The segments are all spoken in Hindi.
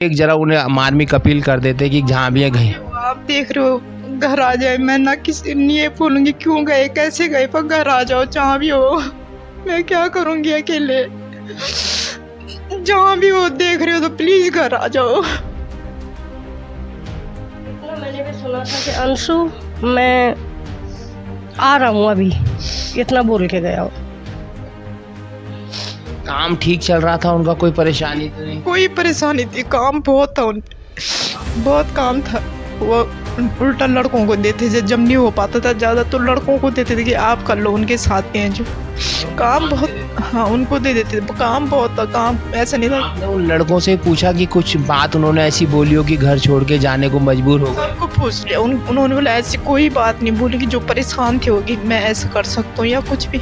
एक जरा उन्हें मार्मिक अपील कर देते कि जहाँ भी है गए। आप देख रहे हो, घर आ जाए। मैं ना किसी ये बोलूंगी क्यों गए कैसे गए, पर घर आ जाओ जहाँ भी हो। मैं क्या करूंगी अकेले, जहाँ भी हो देख रहे हो तो प्लीज घर आ जाओ। मैंने भी सुना था कि अंशु मैं आ रहा हूँ अभी, इतना बोल के गया हो। काम ठीक चल रहा था उनका, कोई परेशानी तो नहीं? कोई परेशानी थी, काम बहुत था बहुत काम था। वो उल्टा लड़कों को देते थे, जब नहीं हो पाता था ज़्यादा तो लड़कों को देते थे कि आप कर लो, उनके साथ के हैं जो काम बहुत। हाँ उनको दे देते थे, काम बहुत था, काम ऐसा नहीं था। आपने उन लड़कों से पूछा कि कुछ बात उन्होंने ऐसी बोली हो कि घर छोड़ के जाने को मजबूर हो गए? सबको पूछ लिया, उन्होंने बोला ऐसी कोई बात नहीं बोली कि जो परेशान थे होगी मैं ऐसा कर सकता हूँ या कुछ भी।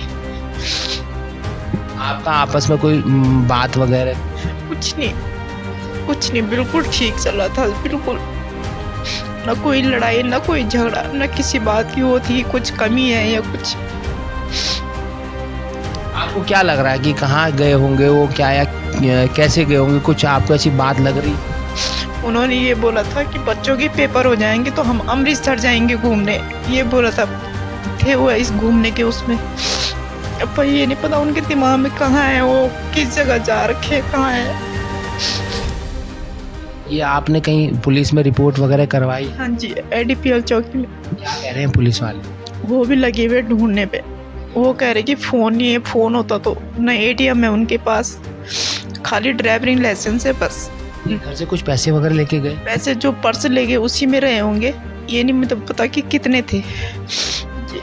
आपका आपस में कोई बात वगैरह? कुछ नहीं, बिल्कुल ठीक चला था, बिल्कुल ना कोई लड़ाई ना कोई झगड़ा ना किसी बात की वो थी कुछ कमी है या कुछ। आपको क्या लग रहा है कि कहाँ गए होंगे वो, क्या या कैसे गए होंगे, कुछ आपको ऐसी बात लग रही? उन्होंने ये बोला था कि बच्चों के पेपर हो जाएंगे तो हम अमृतसर जाएंगे घूमने, ये बोला था। थे वो इस घूमने के उसमें, पर ये नहीं पता उनके दिमाग में कहाँ है, वो किस जगह जा रखे कहाँ है। ये आपने कहीं पुलिस में रिपोर्ट वगैरह करवाई? हाँ जी, ADPL चौकी में। क्या कह रहे हैं पुलिस वाले? वो भी लगे हुए ढूंढने पे। वो कह रहे कि फ़ोन नहीं है, फ़ोन होता तो न ATM है उनके पास, खाली ड्राइविंग लाइसेंस है बस। घर से कुछ पैसे वगैरह लेके गए? पैसे जो पर्स ले गए उसी में रहे होंगे, ये नहीं मुझे पता कि कितने थे।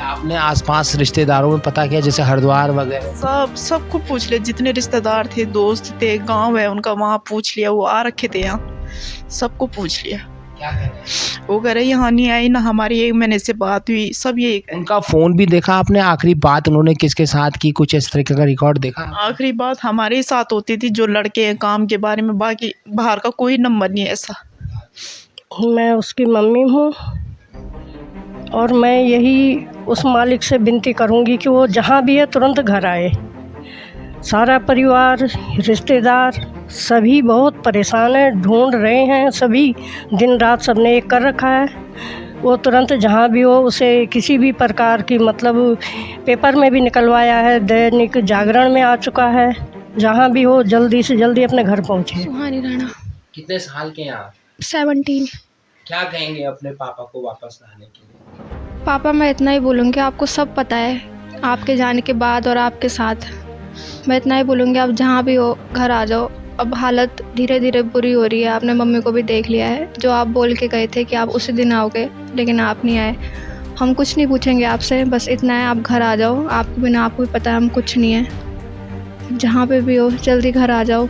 आपने आसपास रिश्तेदारों में पता किया, जैसे हरिद्वार वगैरह? सबको पूछ लिया, जितने रिश्तेदार थे दोस्त थे गांव है उनका वहाँ पूछ लिया, वो आ रखे थे यहाँ, सबको पूछ लिया। क्या कह रहे हैं? वो कह रहे यहाँ नहीं आई ना, हमारी 1 महीने से बात हुई, सब ये। उनका फोन भी देखा आपने? आखिरी बात उन्होंने किसके साथ की, कुछ इस तरीके का रिकॉर्ड देखा? आखिरी बात हमारे साथ होती थी जो लड़के हैं काम के बारे में, बाकी बाहर का कोई नंबर नहीं है ऐसा। मैं उसकी मम्मी हूँ और मैं यही उस मालिक से विनती करूँगी कि वो जहाँ भी है तुरंत घर आए। सारा परिवार रिश्तेदार सभी बहुत परेशान है, ढूंढ रहे हैं, सभी दिन रात सबने एक कर रखा है। वो तुरंत जहाँ भी हो उसे किसी भी प्रकार की, मतलब पेपर में भी निकलवाया है, दैनिक जागरण में आ चुका है, जहाँ भी हो जल्दी से जल्दी अपने घर पहुँचे। सुहानी राणा। कितने साल के हैं आप? 17। क्या कहेंगे अपने पापा को वापस लाने के लिए? पापा मैं इतना ही बोलूँगी, आपको सब पता है आपके जाने के बाद और आपके साथ। मैं इतना ही बोलूँगी आप जहाँ भी हो घर आ जाओ। अब हालत धीरे धीरे बुरी हो रही है, आपने मम्मी को भी देख लिया है। जो आप बोल के गए थे कि आप उसी दिन आओगे लेकिन आप नहीं आए। हम कुछ नहीं पूछेंगे आपसे, बस इतना है आप घर आ जाओ। आपको बिना आपको भी पता है हम कुछ नहीं है। जहाँ पे भी हो जल्दी घर आ जाओ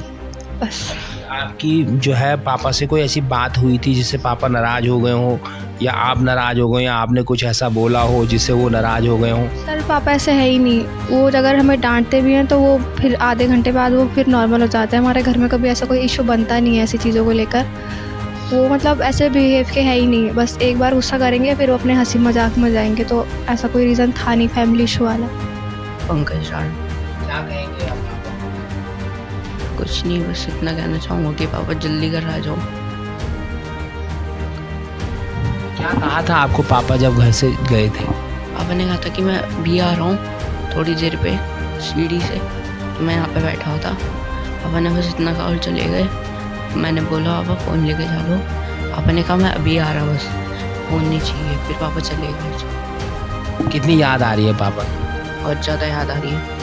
बस। आपकी जो है पापा से कोई ऐसी बात हुई थी जिससे पापा नाराज़ हो गए हो, या आप नाराज़ हो गए, या आपने कुछ ऐसा बोला हो जिससे वो नाराज़ हो गए हो? सर पापा ऐसे है ही नहीं, वो अगर हमें डांटते भी हैं तो वो फिर आधे घंटे बाद वो फिर नॉर्मल हो जाता है। हमारे घर में कभी ऐसा कोई इशू बनता नहीं है ऐसी चीज़ों को लेकर। वो मतलब ऐसे बिहेव के है ही नहीं, बस एक बार गुस्सा करेंगे फिर वो अपने हंसी मजाक में जाएंगे। तो ऐसा कोई रीज़न था नहीं फैमिली इशू वाला। पंकज राण। क्या कहेंगे आप? कुछ नहीं, बस इतना कहना चाहूँगा कि पापा जल्दी घर आ जाओ। क्या कहा था आपको पापा जब घर से गए थे? पापा ने कहा था कि मैं भी आ रहा हूँ थोड़ी देर पे सीढ़ी से, तो मैं यहाँ पे बैठा होता। पापा ने बस इतना कहा और चले गए। मैंने बोला पापा फ़ोन लेके जा लो। पापा ने कहा मैं अभी आ रहा, बस फ़ोन नहीं चाहिए। फिर पापा चले गए। कितनी याद आ रही है पापा की? बहुत ज़्यादा याद आ रही है।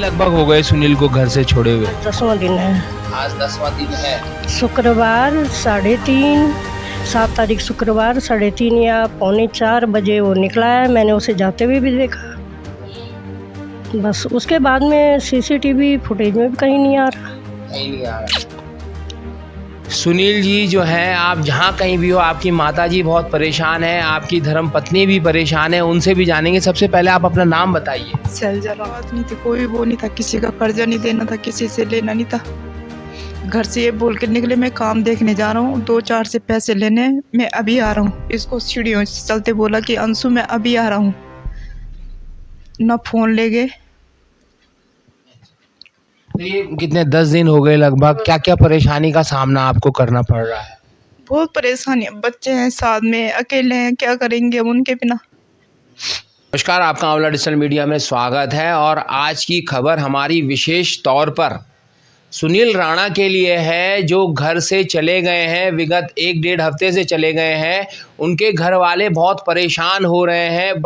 लगभग हो गए सुनील को घर से छोड़े हुए? 10वां दिन है, आज 10वां दिन है। शुक्रवार 3:30, 7 तारीख शुक्रवार 3:30 या 3:45 बजे वो निकला है। मैंने उसे जाते हुए भी देखा, बस उसके बाद में CCTV फुटेज में भी कहीं नहीं आ रहा। कहीं नहीं आ रहा। सुनील जी जो है, आप जहाँ कहीं भी हो, आपकी माता जी बहुत परेशान है, आपकी धर्मपत्नी भी परेशान है, उनसे भी जानेंगे। सबसे पहले आप अपना नाम बताइए। चल बात नहीं थी, कोई वो नहीं था, किसी का कर्जा नहीं देना था, किसी से लेना नहीं था। घर से ये बोल के निकले मैं काम देखने जा रहा हूँ, 2-4 से पैसे लेने, मैं अभी आ रहा हूँ। इसको सीढ़ियों से चलते बोला कि अंशु मैं अभी आ रहा हूँ, ना फ़ोन ले गए। तो ये कितने 10 दिन हो गए लगभग, क्या क्या परेशानी का सामना आपको करना पड़ रहा है? बहुत परेशानी है, बच्चे हैं साथ में, अकेले हैं, क्या करेंगे हम उनके बिना। नमस्कार, आपका आंवला डिजिटल मीडिया में स्वागत है। और आज की खबर हमारी विशेष तौर पर सुनील राणा के लिए है, जो घर से चले गए हैं, विगत 1-1.5 हफ्ते से चले गए हैं। उनके घर वाले बहुत परेशान हो रहे हैं,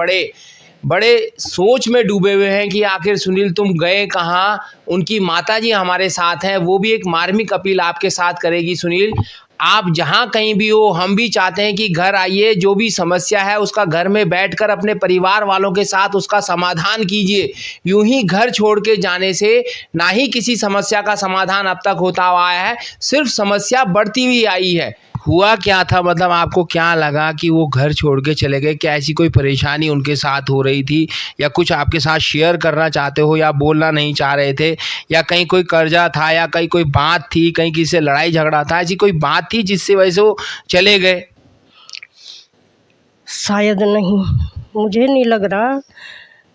बड़े सोच में डूबे हुए हैं कि आखिर सुनील तुम गए कहाँ। उनकी माताजी हमारे साथ हैं, वो भी एक मार्मिक अपील आपके साथ करेगी। सुनील, आप जहाँ कहीं भी हो, हम भी चाहते हैं कि घर आइए, जो भी समस्या है उसका घर में बैठकर अपने परिवार वालों के साथ उसका समाधान कीजिए। यूं ही घर छोड़ के जाने से ना ही किसी समस्या का समाधान अब तक होता हुआ है, सिर्फ समस्या बढ़ती हुई आई है। हुआ क्या था, मतलब आपको क्या लगा कि वो घर छोड़ के चले गए? क्या ऐसी कोई परेशानी उनके साथ हो रही थी, या कुछ आपके साथ शेयर करना चाहते हो, या बोलना नहीं चाह रहे थे, या कहीं कोई कर्जा था, या कहीं कोई बात थी, कहीं किसी से लड़ाई झगड़ा था, ऐसी कोई बात थी जिससे वजह से वो चले गए? शायद नहीं, मुझे नहीं लग रहा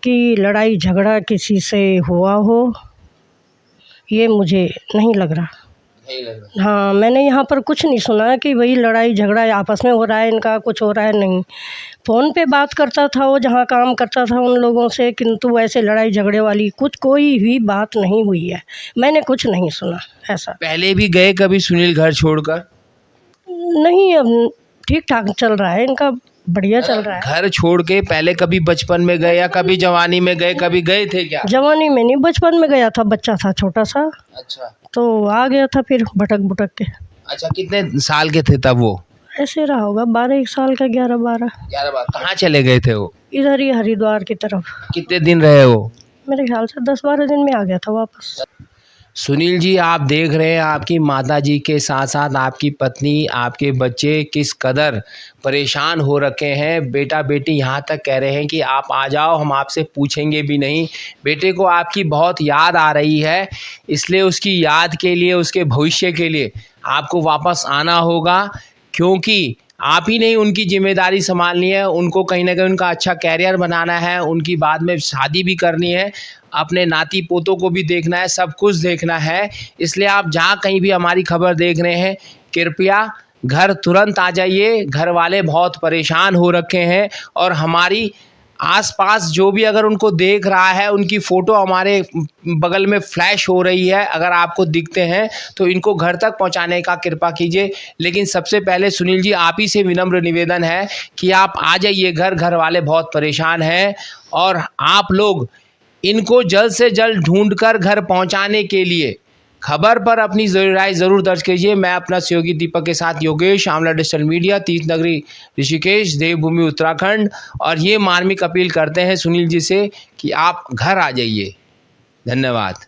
कि लड़ाई झगड़ा किसी से हुआ हो, ये मुझे नहीं लग रहा। नहीं लग रहा। हाँ, मैंने यहाँ पर कुछ नहीं सुना कि भाई लड़ाई झगड़ा आपस में हो रहा है, इनका कुछ हो रहा है, नहीं। फ़ोन पे बात करता था वो, जहाँ काम करता था उन लोगों से, किंतु ऐसे लड़ाई झगड़े वाली कोई भी बात नहीं हुई है, मैंने कुछ नहीं सुना ऐसा। पहले भी गए कभी सुनील घर छोड़कर? नहीं, अब ठीक ठाक चल रहा है इनका, बढ़िया चल रहा है। घर छोड़ के पहले कभी बचपन में गए, या कभी जवानी में गए, कभी गए थे क्या? जवानी में नहीं, बचपन में गया था, बच्चा था छोटा सा, अच्छा तो आ गया था फिर भटक भुटक के। अच्छा, कितने साल के थे तब वो? ऐसे रहा होगा 12 साल का, 11-12। 11 बार। कहाँ चले गए थे वो? इधर ही हरिद्वार की तरफ। कितने दिन रहे वो? मेरे ख्याल से 10-12 दिन में आ गया था वापस। सुनील जी, आप देख रहे हैं आपकी माताजी के साथ साथ आपकी पत्नी, आपके बच्चे किस कदर परेशान हो रखे हैं। बेटा बेटी यहाँ तक कह रहे हैं कि आप आ जाओ, हम आपसे पूछेंगे भी नहीं। बेटे को आपकी बहुत याद आ रही है, इसलिए उसकी याद के लिए, उसके भविष्य के लिए आपको वापस आना होगा, क्योंकि आप ही नहीं उनकी जिम्मेदारी संभालनी है। उनको कहीं ना कहीं उनका अच्छा कैरियर बनाना है, उनकी बाद में शादी भी करनी है, अपने नाती पोतों को भी देखना है, सब कुछ देखना है। इसलिए आप जहाँ कहीं भी हमारी खबर देख रहे हैं, कृपया घर तुरंत आ जाइए। घर वाले बहुत परेशान हो रखे हैं, और हमारी आसपास जो भी अगर उनको देख रहा है, उनकी फ़ोटो हमारे बगल में फ्लैश हो रही है, अगर आपको दिखते हैं तो इनको घर तक पहुंचाने का कृपा कीजिए। लेकिन सबसे पहले सुनील जी, आप ही से विनम्र निवेदन है कि आप आ जाइए घर। घर वाले बहुत परेशान हैं, और आप लोग इनको जल्द से जल्द ढूंढकर घर पहुंचाने के लिए खबर पर अपनी राय ज़रूर दर्ज कीजिए। मैं अपना सहयोगी दीपक के साथ योगेश, आंवला डिजिटल मीडिया, तीर्थ नगरी ऋषिकेश, देवभूमि उत्तराखंड। और ये मार्मिक अपील करते हैं सुनील जी से कि आप घर आ जाइए। धन्यवाद।